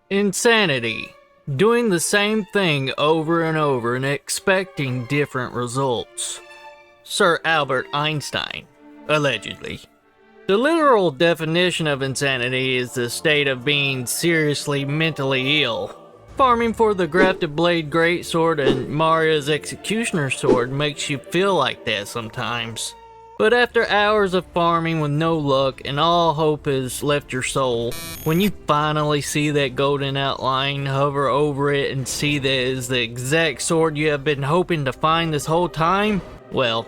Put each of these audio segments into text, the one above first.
Insanity. Doing the same thing over and over and expecting different results. Sir Albert Einstein, allegedly. The literal definition of insanity is the state of being seriously mentally ill. Farming for the grafted blade greatsword and Marais' executioner sword makes you feel like that sometimes. But after hours of farming with no luck and all hope has left your soul, when you finally see that golden outline, hover over it and see that it is the exact sword you have been hoping to find this whole time, well,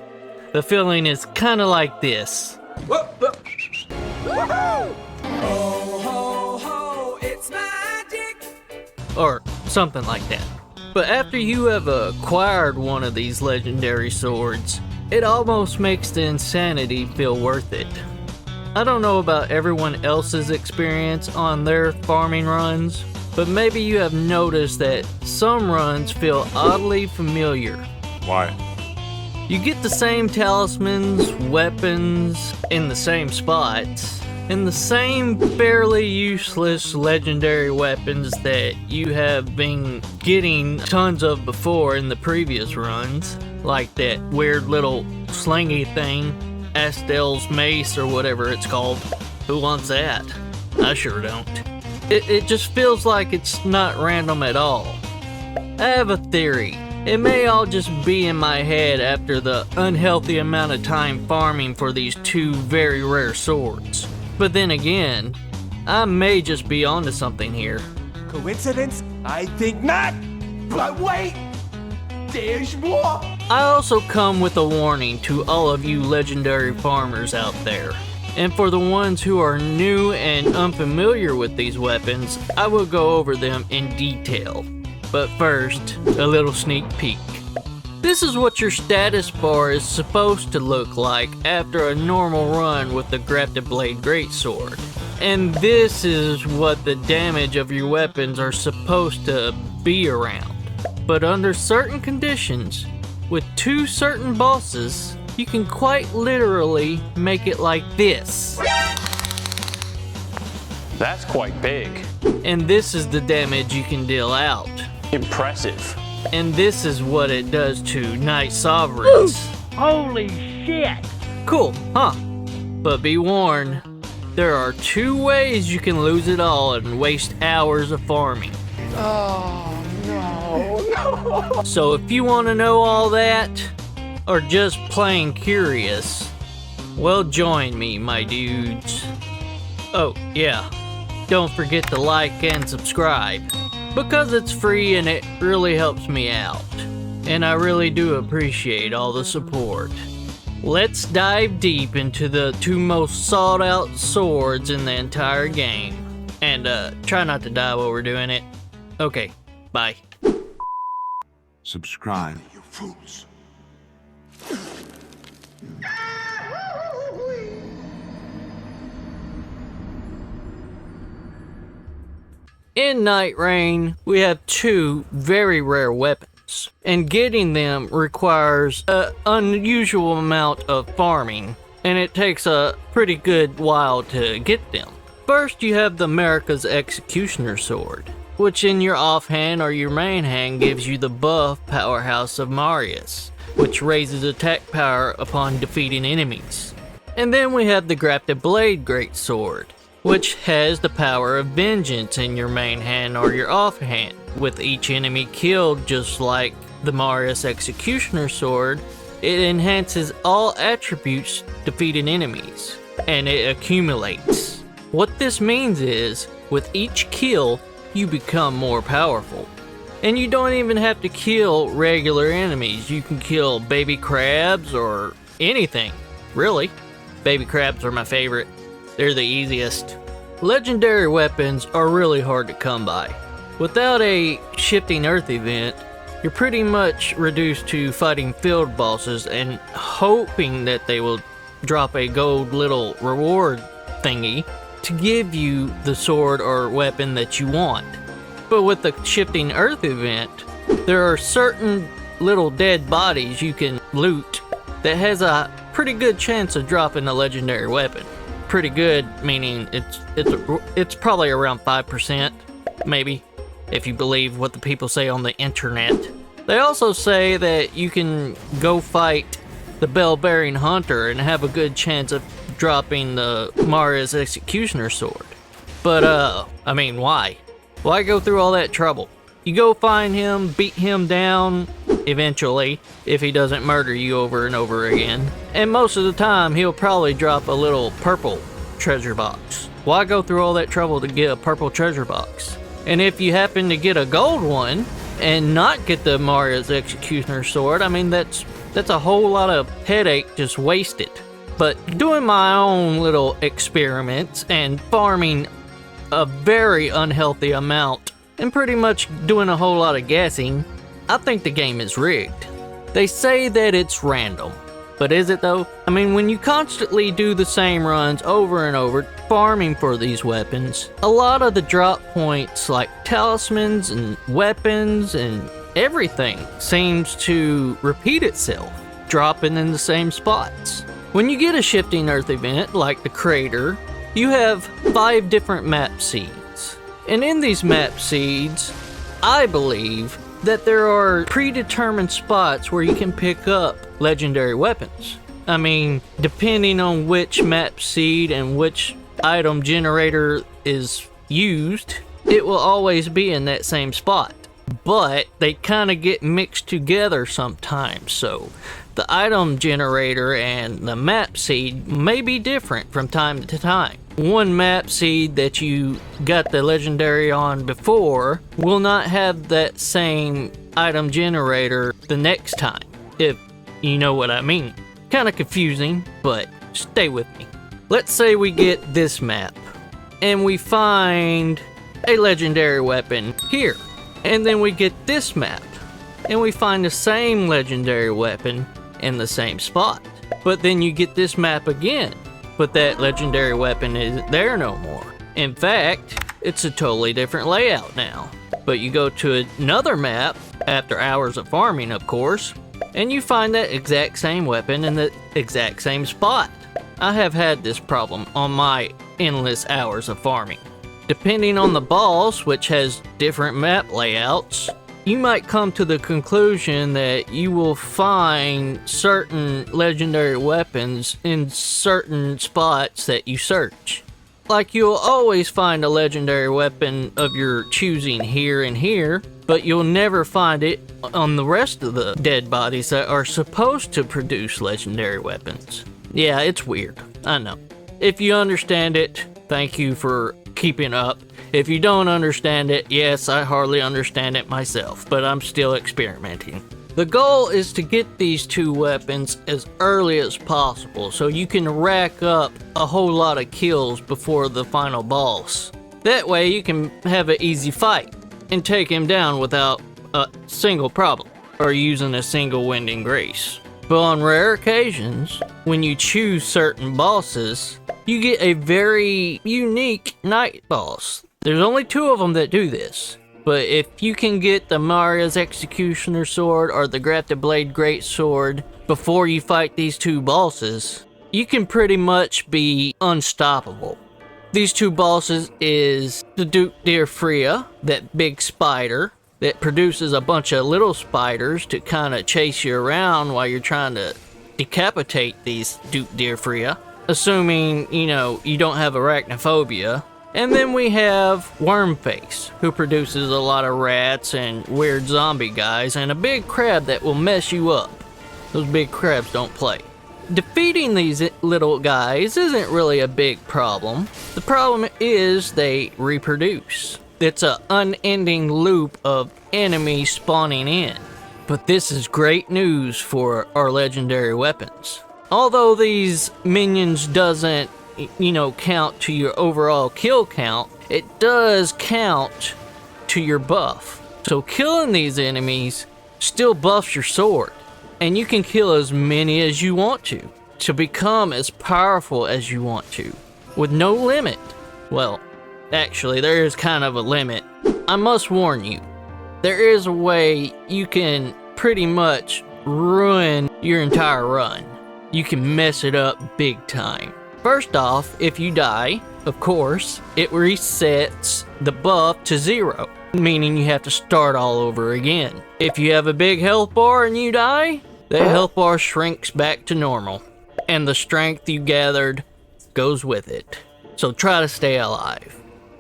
the feeling is kinda like this. Ho, ho, ho, it's magic! Or something like that. But after you have acquired one of these legendary swords, it almost makes the insanity feel worth it. I don't know about everyone else's experience on their farming runs, but maybe you have noticed that some runs feel oddly familiar. Why? You get the same talismans, weapons, in the same spots, and the same fairly useless legendary weapons that you have been getting tons of before in the previous runs, like that weird little slingy thing, Astel's mace or whatever it's called. Who wants that? I sure don't. It just feels like it's not random at all. I have a theory. It may all just be in my head after the unhealthy amount of time farming for these two very rare swords. But then again, I may just be onto something here. Coincidence? I think not! But wait! There's more! I also come with a warning to all of you legendary farmers out there. And for the ones who are new and unfamiliar with these weapons, I will go over them in detail. But first, a little sneak peek. This is what your status bar is supposed to look like after a normal run with the grafted blade greatsword. And this is what the damage of your weapons are supposed to be around. But under certain conditions, with two certain bosses, you can quite literally make it like this. That's quite big. And this is the damage you can deal out. Impressive. And this is what it does to Knight Sovereigns. Holy shit! Cool, huh? But be warned, there are two ways you can lose it all and waste hours of farming. Oh, no. So if you want to know all that, or just plain curious, well, join me, my dudes. Oh, yeah, don't forget to like and subscribe, because it's free and it really helps me out. And I really do appreciate all the support. Let's dive deep into the two most sought out swords in the entire game. And try not to die while we're doing it. Okay, bye. Subscribe. You fools. In Nightreign, we have two very rare weapons, and getting them requires an unusual amount of farming, and it takes a pretty good while to get them. First, you have the Marais' executioner sword, which in your offhand or your main hand gives you the buff powerhouse of Marais, which raises attack power upon defeating enemies. And then we have the grafted blade greatsword, which has the power of vengeance in your main hand or your offhand, with each enemy killed. Just like the Marais executioner sword, it enhances all attributes defeating enemies, and it accumulates. What this means is, with each kill, you become more powerful. And you don't even have to kill regular enemies. You can kill baby crabs or anything, really. Baby crabs are my favorite. They're the easiest. Legendary weapons are really hard to come by. Without a shifting earth event, you're pretty much reduced to fighting field bosses and hoping that they will drop a gold little reward thingy to give you the sword or weapon that you want. But with the shifting earth event, there are certain little dead bodies you can loot that has a pretty good chance of dropping a legendary weapon. Pretty good, meaning it's probably around 5%. maybe, if you believe what the people say on the internet. They also say that you can go fight the bell-bearing hunter and have a good chance of dropping the Marais executioner sword. But, I mean, why? Why go through all that trouble? You go find him, beat him down, eventually, if he doesn't murder you over and over again. And most of the time, he'll probably drop a little purple treasure box. Why go through all that trouble to get a purple treasure box? And if you happen to get a gold one, and not get the Marais executioner sword, I mean, that's a whole lot of headache just wasted. But doing my own little experiments and farming a very unhealthy amount and pretty much doing a whole lot of guessing, I think the game is rigged. They say that it's random, but is it though? I mean, when you constantly do the same runs over and over, farming for these weapons, a lot of the drop points like talismans and weapons and everything seems to repeat itself, dropping in the same spots. When you get a shifting earth event like the crater, you have 5 different map seeds. And in these map seeds, I believe that there are predetermined spots where you can pick up legendary weapons. I mean, depending on which map seed and which item generator is used, it will always be in that same spot. But they kind of get mixed together sometimes, so the item generator and the map seed may be different from time to time. One map seed that you got the legendary on before will not have that same item generator the next time, if you know what I mean. Kind of confusing, but stay with me. Let's say we get this map and we find a legendary weapon here. And then we get this map and we find the same legendary weapon in the same spot. But then you get this map again, but that legendary weapon isn't there no more. In fact, it's a totally different layout now. But you go to another map, after hours of farming of course, and you find that exact same weapon in the exact same spot. I have had this problem on my endless hours of farming. Depending on the boss, which has different map layouts, you might come to the conclusion that you will find certain legendary weapons in certain spots that you search. Like, you'll always find a legendary weapon of your choosing here and here, but you'll never find it on the rest of the dead bodies that are supposed to produce legendary weapons. Yeah, it's weird, I know. If you understand it, thank you for keeping up. If you don't understand it, yes, I hardly understand it myself, but I'm still experimenting. The goal is to get these 2 weapons as early as possible so you can rack up a whole lot of kills before the final boss. That way you can have an easy fight and take him down without a single problem or using a single winding grace. But on rare occasions, when you choose certain bosses, you get a very unique night boss. There's only 2 of them that do this. But if you can get the Marais executioner sword or the grafted blade greatsword before you fight these 2 bosses, you can pretty much be unstoppable. These 2 bosses is the Duke Deer Freya, that big spider that produces a bunch of little spiders to kind of chase you around while you're trying to decapitate these Duke Deer Freya, assuming, you know, you don't have arachnophobia. And then we have Wormface, who produces a lot of rats and weird zombie guys, and a big crab that will mess you up. Those big crabs don't play. Defeating these little guys isn't really a big problem. The problem is they reproduce. It's an unending loop of enemies spawning in. But this is great news for our legendary weapons. Although these minions doesn't, you know, count to your overall kill count, it does count to your buff. So killing these enemies still buffs your sword, and you can kill as many as you want to become as powerful as you want to, with no limit. Well, actually, there is kind of a limit. I must warn you, there is a way you can pretty much ruin your entire run. You can mess it up big time. First off, if you die, of course, it resets the buff to 0, meaning you have to start all over again. If you have a big health bar and you die, the health bar shrinks back to normal, and the strength you gathered goes with it. So try to stay alive.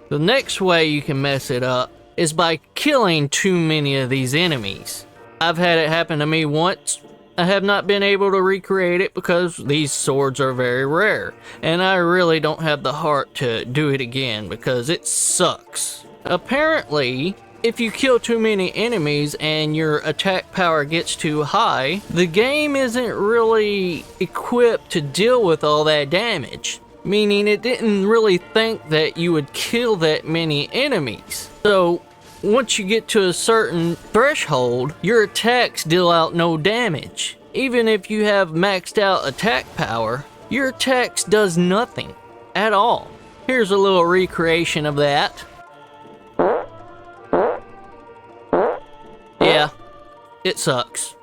The next way you can mess it up is by killing too many of these enemies. I've had it happen to me once. I have not been able to recreate it because these swords are very rare, and I really don't have the heart to do it again because it sucks. Apparently, if you kill too many enemies and your attack power gets too high, the game isn't really equipped to deal with all that damage. Meaning it didn't really think that you would kill that many enemies. So, once you get to a certain threshold, your attacks deal out no damage. Even if you have maxed out attack power, your attacks does nothing at all. Here's a little recreation of that. Yeah, it sucks.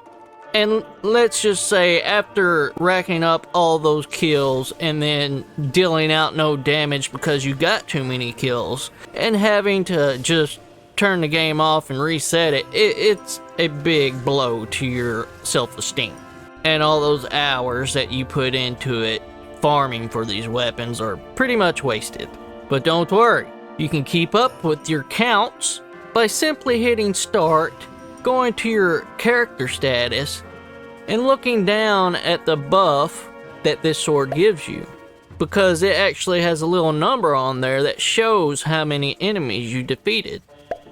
And let's just say after racking up all those kills and then dealing out no damage because you got too many kills and having to just turn the game off and reset it, it's a big blow to your self-esteem. And all those hours that you put into it farming for these weapons are pretty much wasted. But don't worry, you can keep up with your counts by simply hitting start, going to your character status, and looking down at the buff that this sword gives you, because it actually has a little number on there that shows how many enemies you defeated.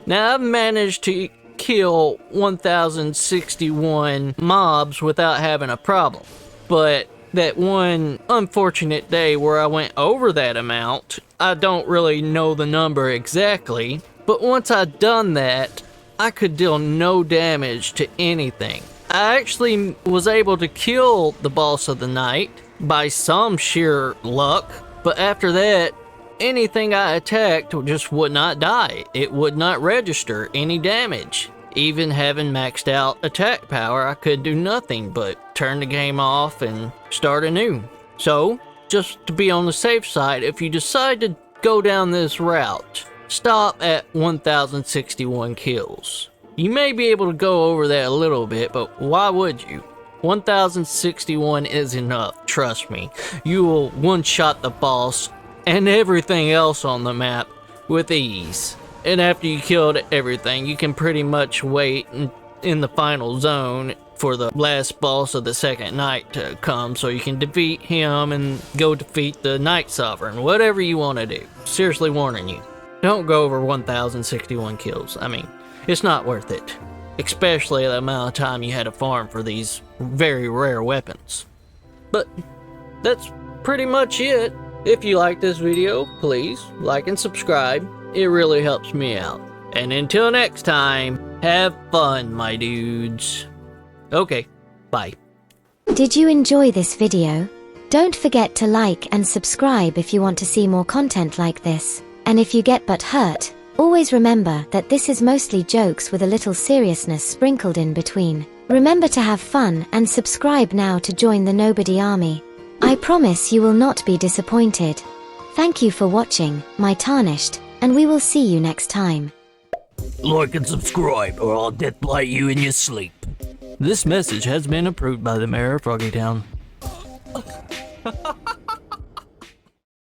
Now I've managed to kill 1061 mobs without having a problem, but that one unfortunate day where I went over that amount, I don't really know the number exactly, but once I'd done that, I could deal no damage to anything. I actually was able to kill the boss of the night by some sheer luck, but after that, anything I attacked just would not die. It would not register any damage. Even having maxed out attack power, I could do nothing but turn the game off and start anew. So, just to be on the safe side, if you decide to go down this route, stop at 1061 kills. You may be able to go over that a little bit, but why would you? 1061 is enough, trust me. You will one-shot the boss and everything else on the map with ease. And after you killed everything, you can pretty much wait in the final zone for the last boss of the second night to come so you can defeat him and go defeat the Night Sovereign, whatever you want to do. Seriously warning you, don't go over 1061 kills. I mean, it's not worth it, especially the amount of time you had to farm for these very rare weapons. But that's pretty much it. If you like this video, please like and subscribe. It really helps me out. And until next time, have fun, my dudes. Okay, bye. Did you enjoy this video? Don't forget to like and subscribe if you want to see more content like this. And if you get but hurt, always remember that this is mostly jokes with a little seriousness sprinkled in between. Remember to have fun and subscribe now to join the Nobody Army. I promise you will not be disappointed. Thank you for watching, my tarnished, and we will see you next time. Like and subscribe or I'll deathblight you in your sleep. This message has been approved by the mayor of Froggytown.